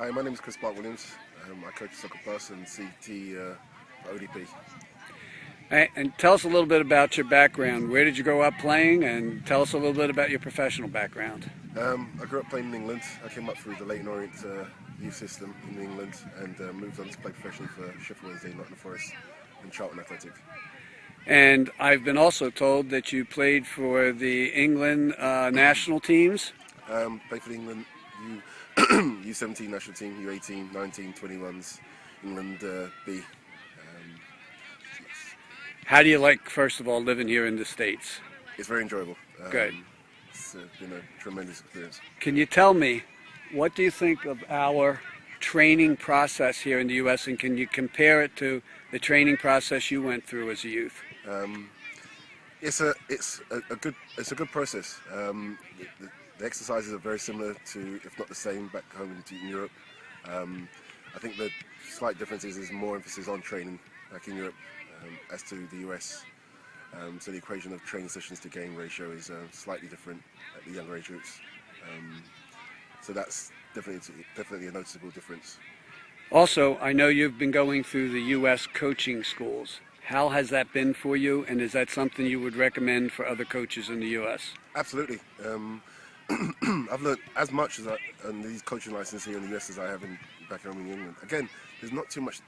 Hi, my name is Bart-Williams. I coach Soccer Plus and CT for ODP. And tell us a little bit about your background. Where did you grow up playing? And tell us a little bit about your professional background. I grew up playing in England. I came up through the Leighton Orient youth system in England and moved on to play professionally for Sheffield Wednesday, Nottingham Forest and Charlton Athletic. And I've been also told that you played for the England national teams. Played for the England U17 national team, U18, 19, 21s, England B. Yes. How do you like, first of all, living here in the States? It's very enjoyable. Good. It's been a tremendous experience. Can you tell me, what do you think of our training process here in the U.S. and can you compare it to the training process you went through as a youth? It's a good process. The exercises are very similar to, if not the same, back home in Europe. I think the slight difference is more emphasis on training back in Europe as to the US. So the equation of training sessions to game ratio is slightly different at the younger age groups. So that's definitely a noticeable difference. Also, I know you've been going through the U.S. coaching schools. How has that been for you, and is that something you would recommend for other coaches in the U.S.? Absolutely. I've learned as much as on these coaching licenses here in the US as I have back home in England. Again, there's not too much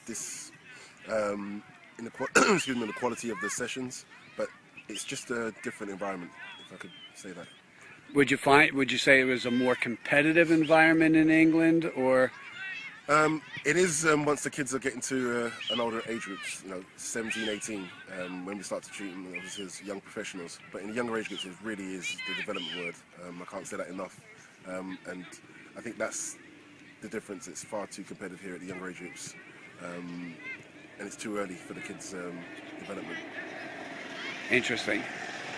in the quality of the sessions, but it's just a different environment, if I could say that. Would you say it was a more competitive environment in England, or? It is once the kids are getting to an older age groups, 17, 18, when we start to treat them obviously as young professionals. But in the younger age groups, it really is the development word. I can't say that enough. And I think that's the difference. It's far too competitive here at the younger age groups. And it's too early for the kids' development. Interesting.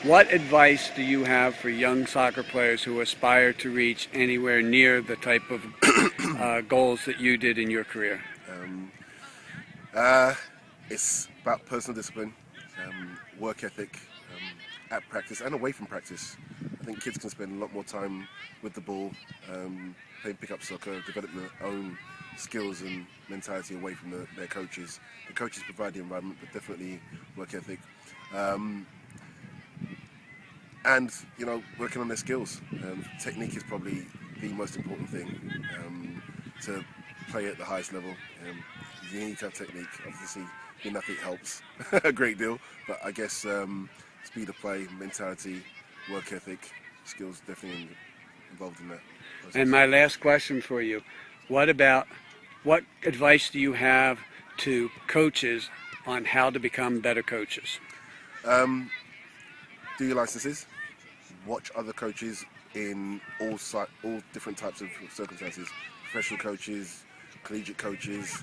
What advice do you have for young soccer players who aspire to reach anywhere near the type of goals that you did in your career? It's about personal discipline, work ethic, at practice and away from practice. I think kids can spend a lot more time with the ball, playing pick-up soccer, developing their own skills and mentality away from their coaches. The coaches provide the environment, but definitely work ethic. And working on their skills. Technique is probably the most important thing to play at the highest level. You need to have technique. Obviously, being an athlete helps a great deal, but I guess speed of play, mentality, work ethic, skills definitely involved in that process. And my last question for you: what advice do you have to coaches on how to become better coaches? Do your licenses, watch other coaches in all different types of circumstances, professional coaches, collegiate coaches,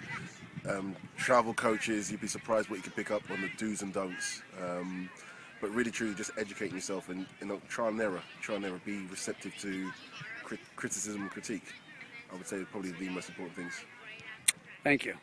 travel coaches. You'd be surprised what you can pick up on the do's and don'ts. But really truly just educating yourself and trial and error, be receptive to criticism and critique. I would say probably the most important things. Thank you.